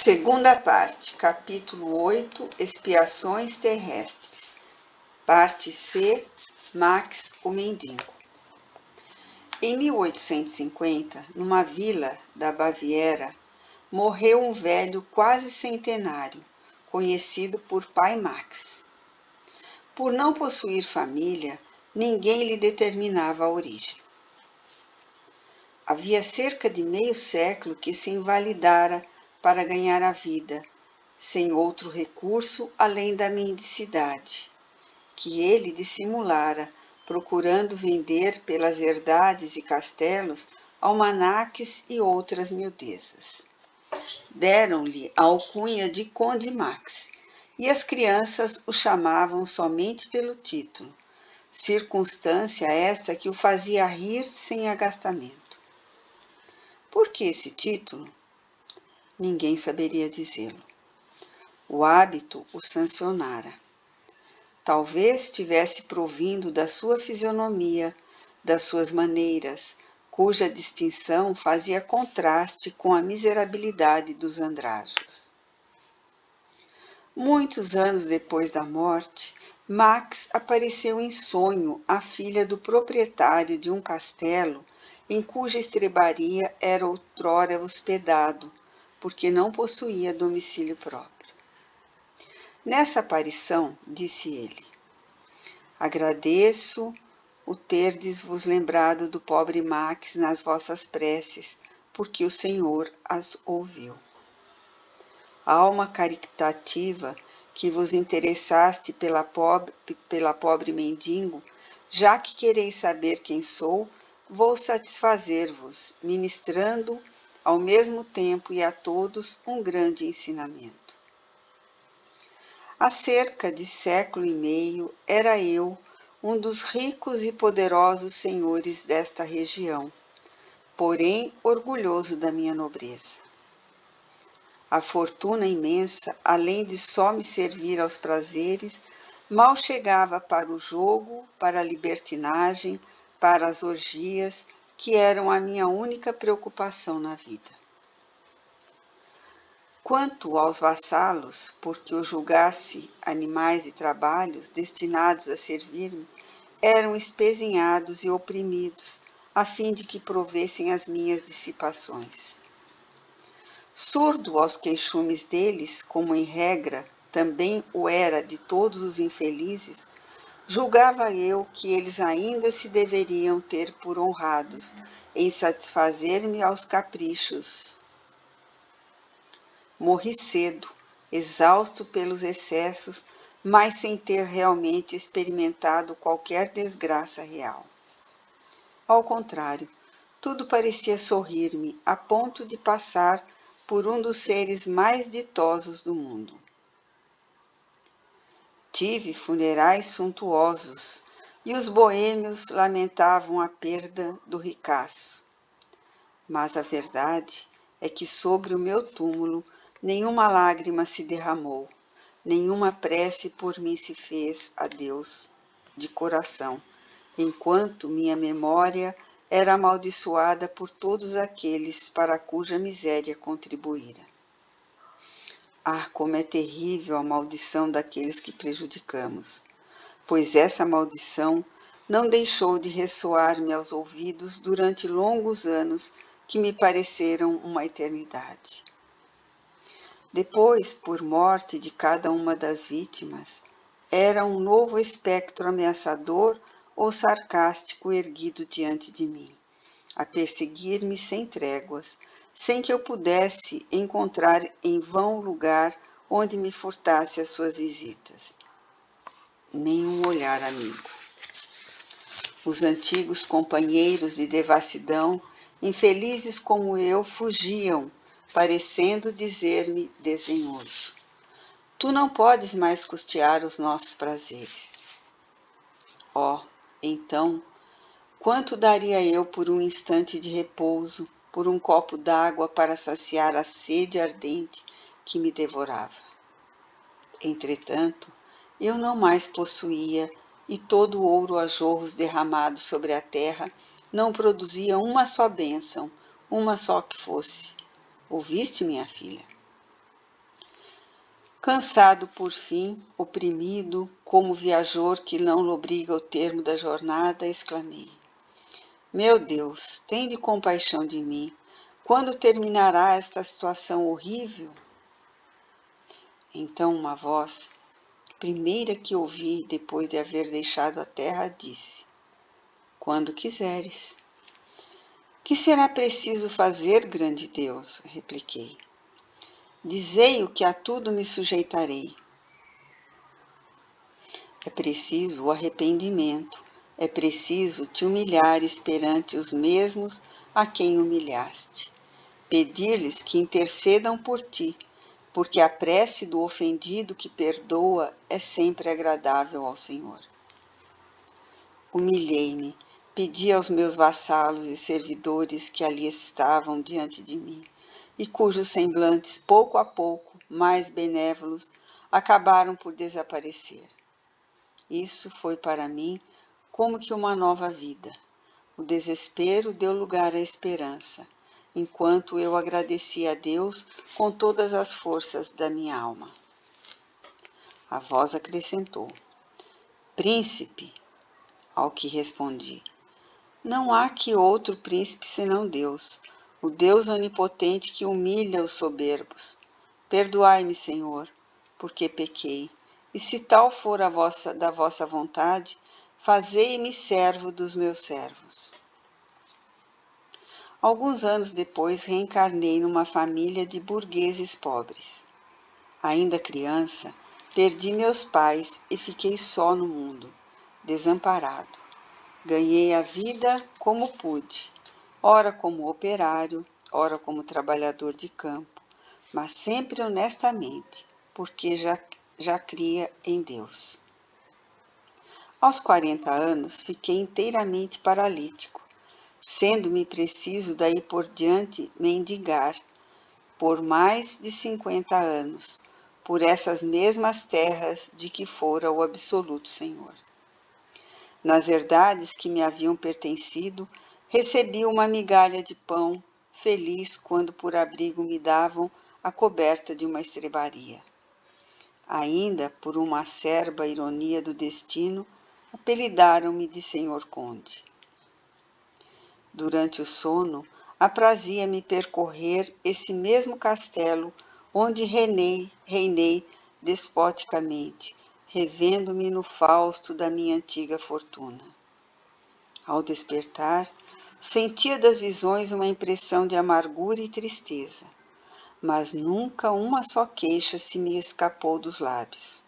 Segunda parte, capítulo 8, Expiações Terrestres. Parte C, Max, o Mendigo. Em 1850, numa vila da Baviera, morreu um velho quase centenário, conhecido por Pai Max. Por não possuir família, ninguém lhe determinava a origem. Havia cerca de meio século que se invalidara para ganhar a vida, sem outro recurso além da mendicidade, que ele dissimulara, procurando vender pelas herdades e castelos almanaques e outras miudezas. Deram-lhe a alcunha de Conde Max, e as crianças o chamavam somente pelo título, circunstância esta que o fazia rir sem agastamento. Por que esse título? Ninguém saberia dizê-lo. O hábito o sancionara. Talvez tivesse provindo da sua fisionomia, das suas maneiras, cuja distinção fazia contraste com a miserabilidade dos andrajos. Muitos anos depois da morte, Max apareceu em sonho à filha do proprietário de um castelo em cuja estrebaria era outrora hospedado, porque não possuía domicílio próprio. Nessa aparição, disse ele, agradeço o terdes vos lembrado do pobre Max nas vossas preces, porque o Senhor as ouviu. Alma caritativa, que vos interessaste pela pobre mendigo, já que quereis saber quem sou, vou satisfazer-vos, ministrando ao mesmo tempo e a todos um grande ensinamento. Há cerca de século e meio era eu um dos ricos e poderosos senhores desta região, porém orgulhoso da minha nobreza. A fortuna imensa, além de só me servir aos prazeres, mal chegava para o jogo, para a libertinagem, para as orgias, que eram a minha única preocupação na vida. Quanto aos vassalos, porque eu julgasse animais e trabalhos destinados a servir-me, eram espezinhados e oprimidos, a fim de que provessem as minhas dissipações. Surdo aos queixumes deles, como em regra também o era de todos os infelizes, julgava eu que eles ainda se deveriam ter por honrados em satisfazer-me aos caprichos. Morri cedo, exausto pelos excessos, mas sem ter realmente experimentado qualquer desgraça real. Ao contrário, tudo parecia sorrir-me, a ponto de passar por um dos seres mais ditosos do mundo. Tive funerais suntuosos, e os boêmios lamentavam a perda do ricaço. Mas a verdade é que sobre o meu túmulo nenhuma lágrima se derramou, nenhuma prece por mim se fez a Deus de coração, enquanto minha memória era amaldiçoada por todos aqueles para cuja miséria contribuíra. Ah, como é terrível a maldição daqueles que prejudicamos, pois essa maldição não deixou de ressoar-me aos ouvidos durante longos anos que me pareceram uma eternidade. Depois, por morte de cada uma das vítimas, era um novo espectro ameaçador ou sarcástico erguido diante de mim, a perseguir-me sem tréguas, sem que eu pudesse encontrar em vão lugar onde me furtasse as suas visitas. Nenhum olhar amigo. Os antigos companheiros de devassidão, infelizes como eu, fugiam, parecendo dizer-me desdenhoso: tu não podes mais custear os nossos prazeres. Oh, então, quanto daria eu por um instante de repouso, por um copo d'água para saciar a sede ardente que me devorava? Entretanto, eu não mais possuía, e todo o ouro a jorros derramado sobre a terra não produzia uma só bênção, uma só que fosse. Ouviste, minha filha? Cansado por fim, oprimido, como viajor que não lobriga o termo da jornada, exclamei: Meu Deus, tende compaixão de mim. Quando terminará esta situação horrível? Então uma voz, primeira que ouvi depois de haver deixado a terra, disse: Quando quiseres. Que será preciso fazer, grande Deus? Repliquei. Dizei-o que a tudo me sujeitarei. É preciso o arrependimento, é preciso te humilhares perante os mesmos a quem humilhaste. Pedir-lhes que intercedam por ti, porque a prece do ofendido que perdoa é sempre agradável ao Senhor. Humilhei-me, pedi aos meus vassalos e servidores que ali estavam diante de mim, e cujos semblantes, pouco a pouco, mais benévolos, acabaram por desaparecer. Isso foi para mim como que uma nova vida. O desespero deu lugar à esperança, enquanto eu agradecia a Deus com todas as forças da minha alma. A voz acrescentou: Príncipe, ao que respondi: Não há aqui outro príncipe senão Deus, o Deus onipotente que humilha os soberbos. Perdoai-me, Senhor, porque pequei, e se tal for da vossa vontade, fazei-me servo dos meus servos. Alguns anos depois reencarnei numa família de burgueses pobres. Ainda criança, perdi meus pais e fiquei só no mundo, desamparado. Ganhei a vida como pude, ora como operário, ora como trabalhador de campo, mas sempre honestamente, porque já cria em Deus. Aos 40 anos, fiquei inteiramente paralítico, sendo-me preciso daí por diante mendigar, por mais de 50 anos, por essas mesmas terras de que fora o absoluto Senhor. Nas herdades que me haviam pertencido, recebi uma migalha de pão, feliz quando por abrigo me davam a coberta de uma estrebaria. Ainda, por uma acerba ironia do destino, apelidaram-me de Senhor Conde. Durante o sono, aprazia-me percorrer esse mesmo castelo onde reinei despoticamente, revendo-me no fausto da minha antiga fortuna. Ao despertar, sentia das visões uma impressão de amargura e tristeza, mas nunca uma só queixa se me escapou dos lábios.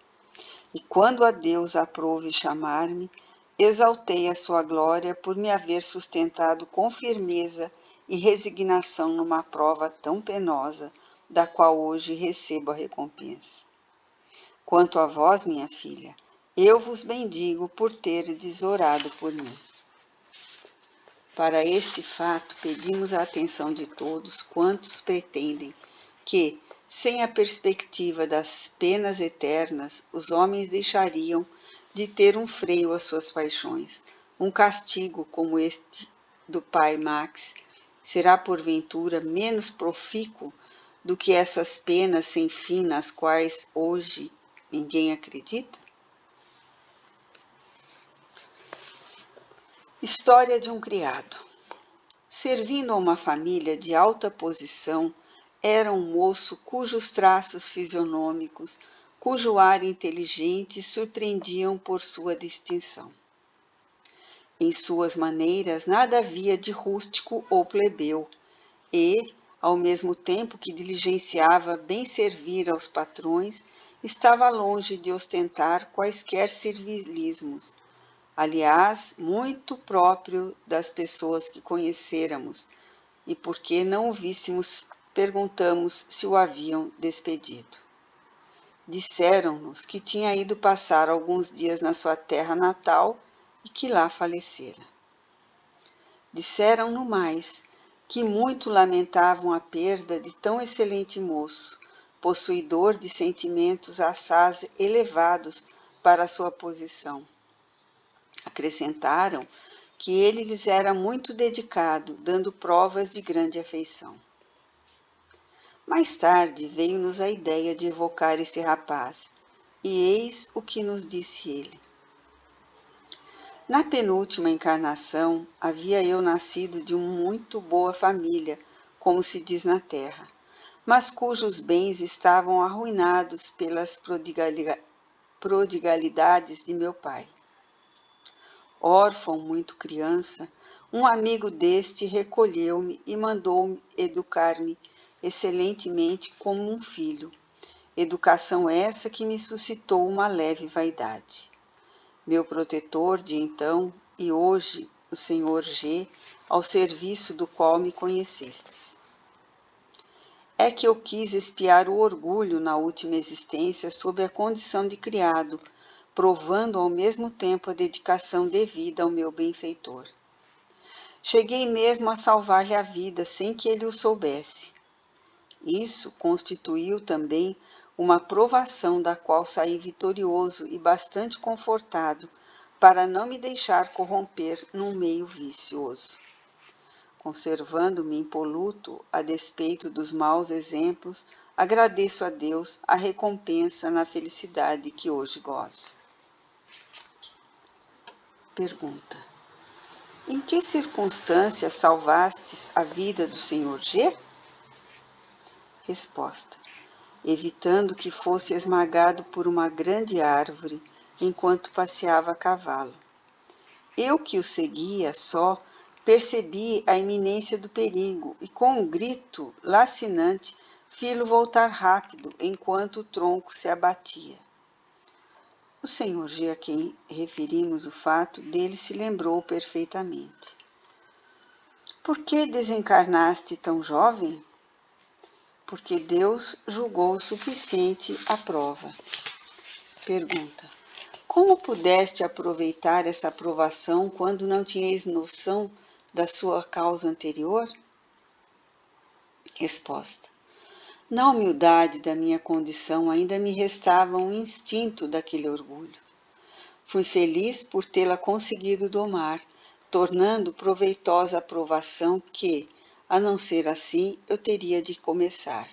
E quando a Deus aprouve chamar-me, exaltei a sua glória por me haver sustentado com firmeza e resignação numa prova tão penosa, da qual hoje recebo a recompensa. Quanto a vós, minha filha, eu vos bendigo por terdes orado por mim. Para este fato, pedimos a atenção de todos quantos pretendem que, sem a perspectiva das penas eternas, os homens deixariam de ter um freio às suas paixões. Um castigo como este do pai Max será, porventura, menos profícuo do que essas penas sem fim nas quais hoje ninguém acredita? História de um criado. Servindo a uma família de alta posição, era um moço cujos traços fisionômicos, cujo ar inteligente surpreendiam por sua distinção. Em suas maneiras nada havia de rústico ou plebeu, e, ao mesmo tempo que diligenciava bem servir aos patrões, estava longe de ostentar quaisquer servilismos, aliás, muito próprio das pessoas que conhecêramos, e porque não o víssemos, perguntamos se o haviam despedido. Disseram-nos que tinha ido passar alguns dias na sua terra natal e que lá falecera. Disseram-no mais que muito lamentavam a perda de tão excelente moço, possuidor de sentimentos assaz elevados para a sua posição. Acrescentaram que ele lhes era muito dedicado, dando provas de grande afeição. Mais tarde veio-nos a ideia de evocar esse rapaz, e eis o que nos disse ele. Na penúltima encarnação, havia eu nascido de uma muito boa família, como se diz na terra, mas cujos bens estavam arruinados pelas prodigalidades de meu pai. Órfão muito criança, um amigo deste recolheu-me e mandou-me educar-me excelentemente como um filho, educação essa que me suscitou uma leve vaidade. Meu protetor de então e hoje, o Senhor G, ao serviço do qual me conhecestes. É que eu quis expiar o orgulho na última existência sob a condição de criado, provando ao mesmo tempo a dedicação devida ao meu benfeitor. Cheguei mesmo a salvar-lhe a vida sem que ele o soubesse. Isso constituiu também uma provação da qual saí vitorioso e bastante confortado para não me deixar corromper num meio vicioso. Conservando-me impoluto a despeito dos maus exemplos, agradeço a Deus a recompensa na felicidade que hoje gozo. Pergunta: em que circunstâncias salvastes a vida do Sr. G? Resposta: evitando que fosse esmagado por uma grande árvore enquanto passeava a cavalo. Eu que o seguia só, percebi a iminência do perigo e com um grito lacinante fi-lo voltar rápido enquanto o tronco se abatia. O Sr. G, a quem referimos o fato, dele se lembrou perfeitamente. Por que desencarnaste tão jovem? Porque Deus julgou suficiente a prova. Pergunta: como pudeste aproveitar essa aprovação quando não tinhas noção da sua causa anterior? Resposta: na humildade da minha condição ainda me restava um instinto daquele orgulho. Fui feliz por tê-la conseguido domar, tornando proveitosa a provação que, a não ser assim, eu teria de começar.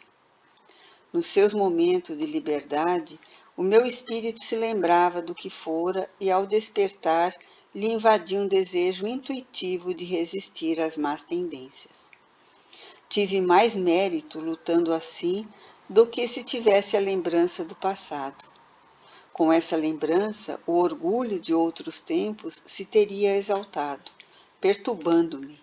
Nos seus momentos de liberdade, o meu espírito se lembrava do que fora e, ao despertar, lhe invadia um desejo intuitivo de resistir às más tendências. Tive mais mérito lutando assim do que se tivesse a lembrança do passado. Com essa lembrança, o orgulho de outros tempos se teria exaltado, perturbando-me,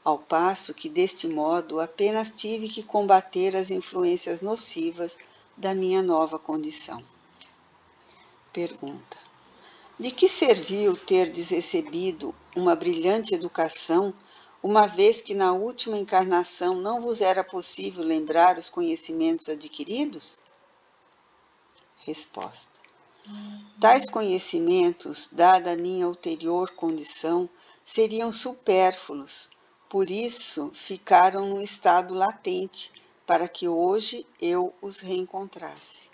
ao passo que, deste modo, apenas tive que combater as influências nocivas da minha nova condição. Pergunta: de que serviu terdes recebido uma brilhante educação, uma vez que na última encarnação não vos era possível lembrar os conhecimentos adquiridos? Resposta: tais conhecimentos, dada a minha ulterior condição, seriam supérfluos, por isso ficaram no estado latente, para que hoje eu os reencontrasse.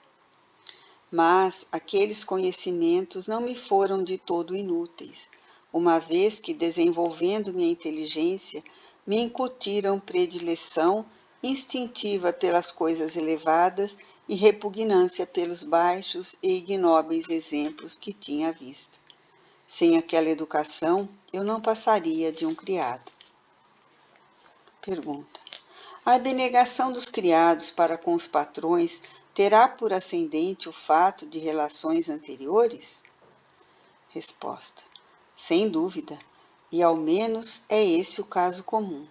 Mas aqueles conhecimentos não me foram de todo inúteis, uma vez que, desenvolvendo minha inteligência, me incutiram predileção instintiva pelas coisas elevadas e repugnância pelos baixos e ignóbeis exemplos que tinha à vista. Sem aquela educação, eu não passaria de um criado. Pergunta: a abnegação dos criados para com os patrões terá por ascendente o fato de relações anteriores? Resposta: sem dúvida, e ao menos é esse o caso comum.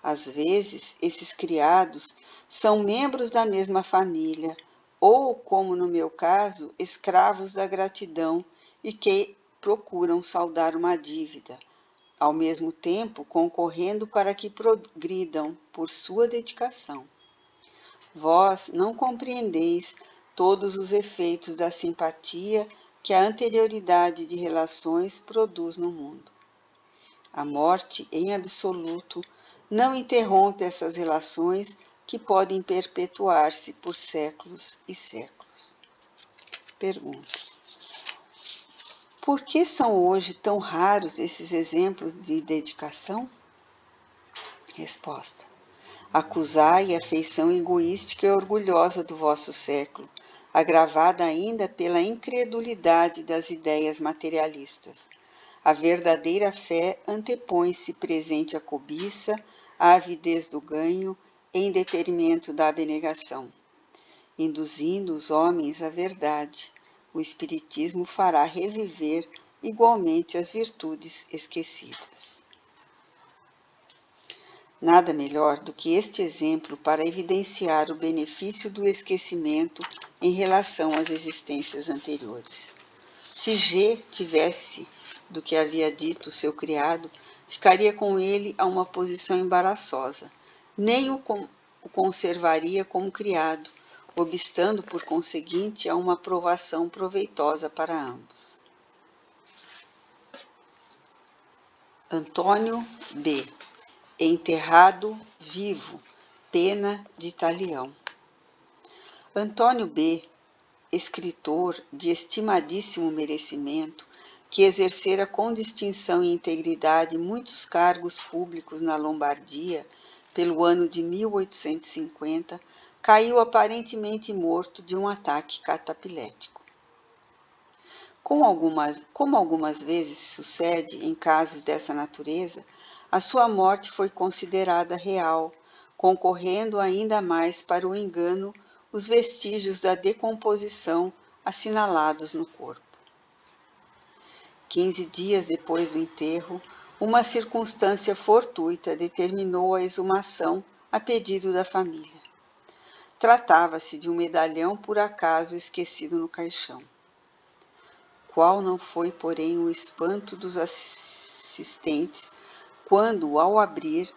Às vezes, esses criados são membros da mesma família, ou, como no meu caso, escravos da gratidão e que procuram saldar uma dívida, ao mesmo tempo concorrendo para que progridam por sua dedicação. Vós não compreendeis todos os efeitos da simpatia que a anterioridade de relações produz no mundo. A morte, em absoluto, não interrompe essas relações que podem perpetuar-se por séculos e séculos. Pergunta: por que são hoje tão raros esses exemplos de dedicação? Resposta: Acusai a feição egoística e orgulhosa do vosso século, agravada ainda pela incredulidade das ideias materialistas. A verdadeira fé antepõe-se presente à cobiça, à avidez do ganho, em detrimento da abnegação. Induzindo os homens à verdade, o Espiritismo fará reviver igualmente as virtudes esquecidas. Nada melhor do que este exemplo para evidenciar o benefício do esquecimento em relação às existências anteriores. Se G tivesse do que havia dito seu criado, ficaria com ele a uma posição embaraçosa, nem o conservaria como criado, obstando por conseguinte a uma provação proveitosa para ambos. Antônio B. Enterrado vivo, pena de Talião. Antônio B., escritor de estimadíssimo merecimento, que exercera com distinção e integridade muitos cargos públicos na Lombardia, pelo ano de 1850, caiu aparentemente morto de um ataque catapilético. Como algumas vezes sucede em casos dessa natureza, a sua morte foi considerada real, concorrendo ainda mais para o engano os vestígios da decomposição assinalados no corpo. 15 dias depois do enterro, uma circunstância fortuita determinou a exumação a pedido da família. Tratava-se de um medalhão por acaso esquecido no caixão. Qual não foi, porém, o espanto dos assistentes quando, ao abrir,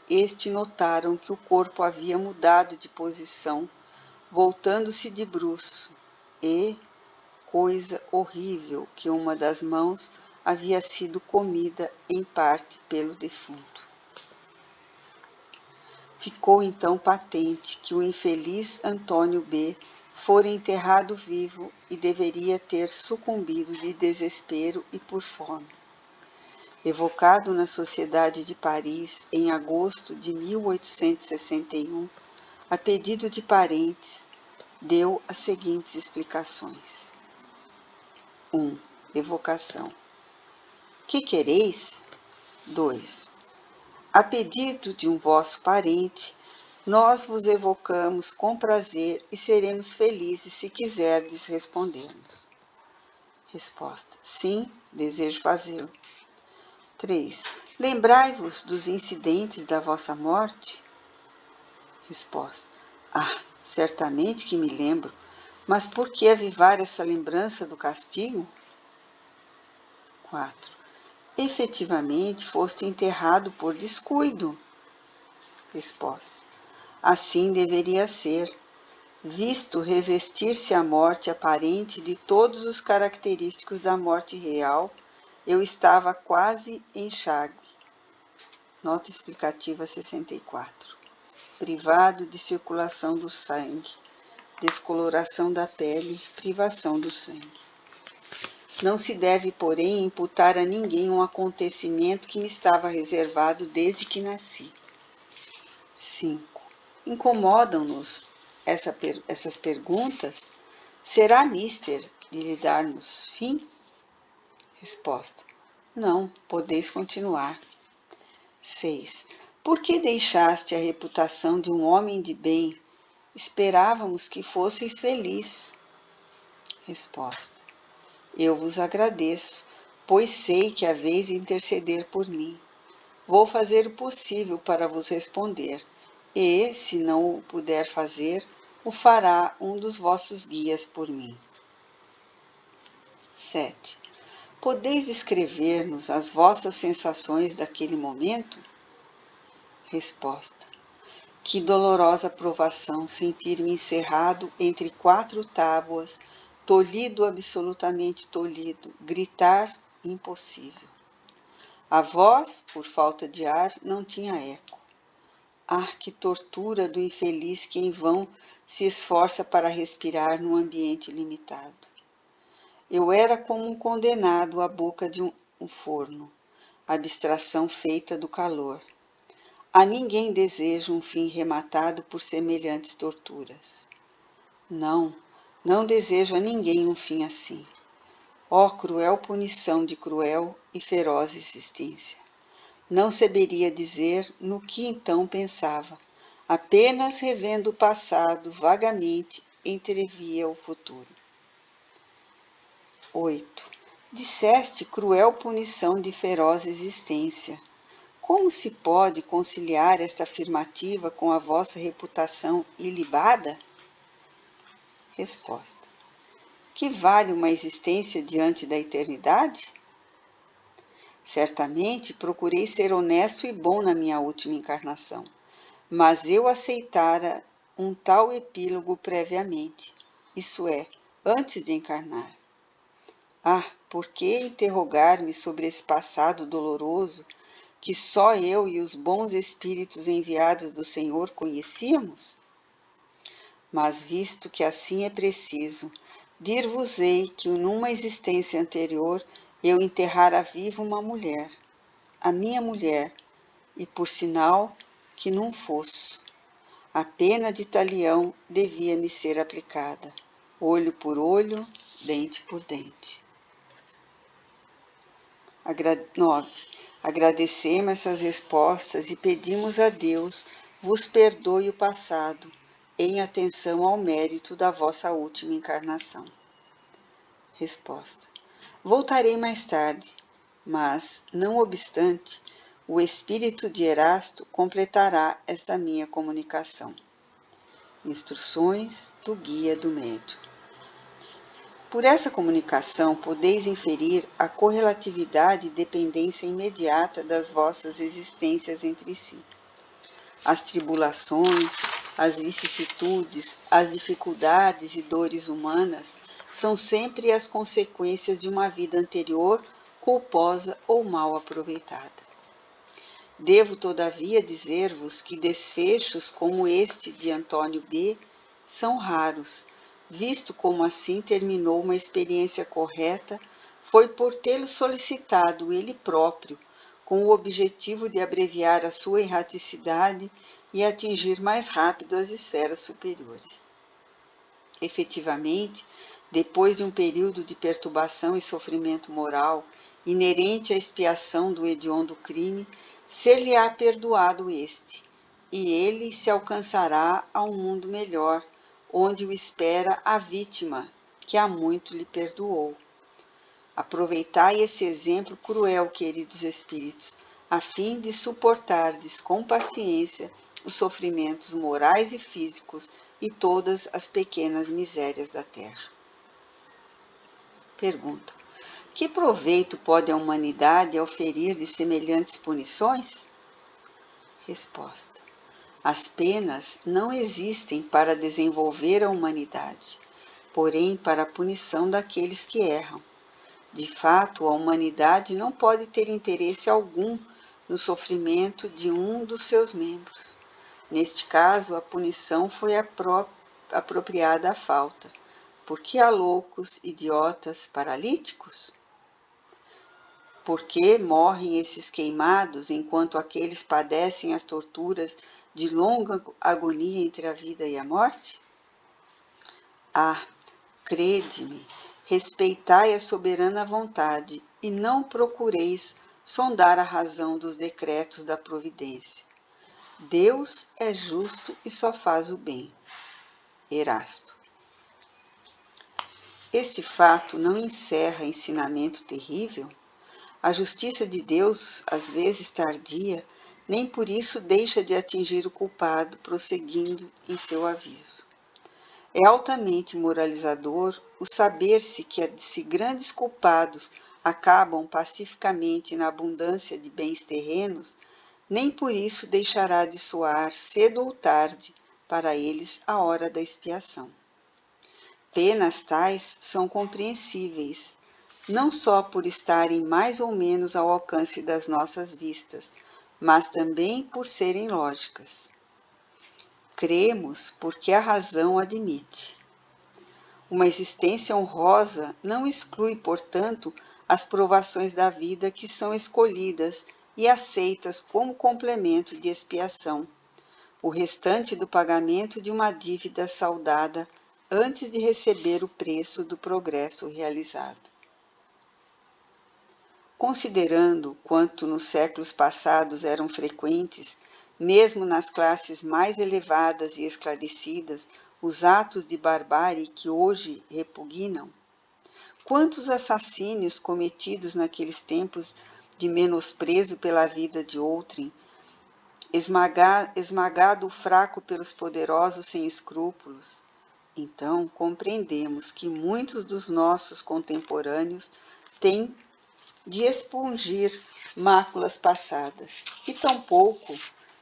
notaram que o corpo havia mudado de posição, voltando-se de bruço, e, coisa horrível, que uma das mãos havia sido comida em parte pelo defunto. Ficou então patente que o infeliz Antônio B. fora enterrado vivo e deveria ter sucumbido de desespero e por fome. Evocado na Sociedade de Paris em agosto de 1861, a pedido de parentes, deu as seguintes explicações. 1. Evocação. Que quereis? 2. A pedido de um vosso parente, nós vos evocamos com prazer e seremos felizes se quiserdes responder-nos. Resposta. Sim, desejo fazê-lo. 3. Lembrai-vos dos incidentes da vossa morte? Resposta. Certamente que me lembro, mas por que avivar essa lembrança do castigo? 4. Efetivamente foste enterrado por descuido. Resposta. Assim deveria ser, visto revestir-se a morte aparente de todos os característicos da morte real, eu estava quase em enxágue. Nota explicativa 64. Privado de circulação do sangue, descoloração da pele, privação do sangue. Não se deve, porém, imputar a ninguém um acontecimento que me estava reservado desde que nasci. 5. Incomodam-nos essas perguntas? Será mister de lhe darmos fim? Resposta. Não, podeis continuar. 6. Por que deixaste a reputação de um homem de bem? Esperávamos que fosseis feliz. Resposta. Eu vos agradeço, pois sei que haveis de interceder por mim. Vou fazer o possível para vos responder, e, se não o puder fazer, o fará um dos vossos guias por mim. 7. Podeis escrever-nos as vossas sensações daquele momento? Resposta. Que dolorosa provação sentir-me encerrado entre 4 tábuas, tolhido, absolutamente tolhido, gritar impossível. A voz, por falta de ar, não tinha eco. Que tortura do infeliz que em vão se esforça para respirar num ambiente limitado. Eu era como um condenado à boca de um forno, abstração feita do calor. A ninguém desejo um fim rematado por semelhantes torturas. Não, não desejo a ninguém um fim assim. Ó cruel punição de cruel e feroz existência! Não saberia dizer no que então pensava, apenas revendo o passado vagamente entrevia o futuro. 8. Disseste cruel punição de feroz existência. Como se pode conciliar esta afirmativa com a vossa reputação ilibada? Resposta. Que vale uma existência diante da eternidade? Certamente procurei ser honesto e bom na minha última encarnação, mas eu aceitara um tal epílogo previamente, isso é, antes de encarnar. Ah, por que interrogar-me sobre esse passado doloroso que só eu e os bons espíritos enviados do Senhor conhecíamos? Mas visto que assim é preciso, dir-vos-ei que numa existência anterior eu enterrara viva uma mulher, a minha mulher, e por sinal que num fosso. A pena de talião devia me ser aplicada, olho por olho, dente por dente. 9. Agradecemos essas respostas e pedimos a Deus vos perdoe o passado, em atenção ao mérito da vossa última encarnação. Resposta. Voltarei mais tarde, mas, não obstante, o espírito de Erasto completará esta minha comunicação. Instruções do Guia do Médium. Por essa comunicação podeis inferir a correlatividade e dependência imediata das vossas existências entre si. As tribulações, as vicissitudes, as dificuldades e dores humanas são sempre as consequências de uma vida anterior culposa ou mal aproveitada. Devo, todavia, dizer-vos que desfechos como este de Antônio B. são raros, visto como assim terminou uma experiência correta, foi por tê-lo solicitado ele próprio, com o objetivo de abreviar a sua erraticidade e atingir mais rápido as esferas superiores. Efetivamente, depois de um período de perturbação e sofrimento moral inerente à expiação do hediondo crime, ser-lhe-á perdoado este, e ele se alcançará a um mundo melhor, onde o espera a vítima, que há muito lhe perdoou. Aproveitai esse exemplo cruel, queridos espíritos, a fim de suportardes com paciência os sofrimentos morais e físicos e todas as pequenas misérias da terra. Pergunta. Que proveito pode a humanidade oferir de semelhantes punições? Resposta. As penas não existem para desenvolver a humanidade, porém para a punição daqueles que erram. De fato, a humanidade não pode ter interesse algum no sofrimento de um dos seus membros. Neste caso, a punição foi apropriada à falta. Porque há loucos, idiotas, paralíticos? Por que morrem esses queimados enquanto aqueles padecem as torturas de longa agonia entre a vida e a morte? Ah, crede-me, respeitai a soberana vontade e não procureis sondar a razão dos decretos da providência. Deus é justo e só faz o bem. Erasto. Este fato não encerra ensinamento terrível? A justiça de Deus, às vezes tardia, nem por isso deixa de atingir o culpado, prosseguindo em seu aviso. É altamente moralizador o saber-se que se grandes culpados acabam pacificamente na abundância de bens terrenos, nem por isso deixará de soar cedo ou tarde para eles a hora da expiação. Penas tais são compreensíveis, não só por estarem mais ou menos ao alcance das nossas vistas, mas também por serem lógicas. Cremos porque a razão admite. Uma existência honrosa não exclui, portanto, as provações da vida que são escolhidas e aceitas como complemento de expiação, o restante do pagamento de uma dívida saldada antes de receber o preço do progresso realizado. Considerando quanto nos séculos passados eram frequentes, mesmo nas classes mais elevadas e esclarecidas, os atos de barbárie que hoje repugnam, quantos assassínios cometidos naqueles tempos de menosprezo pela vida de outrem, esmagado o fraco pelos poderosos sem escrúpulos. Então compreendemos que muitos dos nossos contemporâneos têm de expungir máculas passadas, e tampouco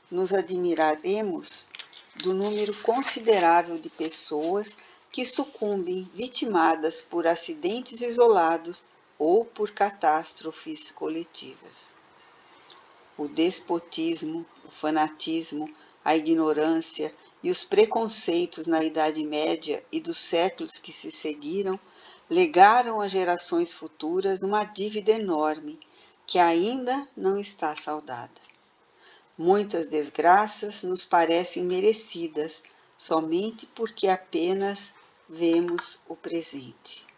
nos admiraremos do número considerável de pessoas que sucumbem vitimadas por acidentes isolados ou por catástrofes coletivas. O despotismo, o fanatismo, a ignorância e os preconceitos na Idade Média e dos séculos que se seguiram legaram às gerações futuras uma dívida enorme que ainda não está saldada. Muitas desgraças nos parecem merecidas somente porque apenas vemos o presente.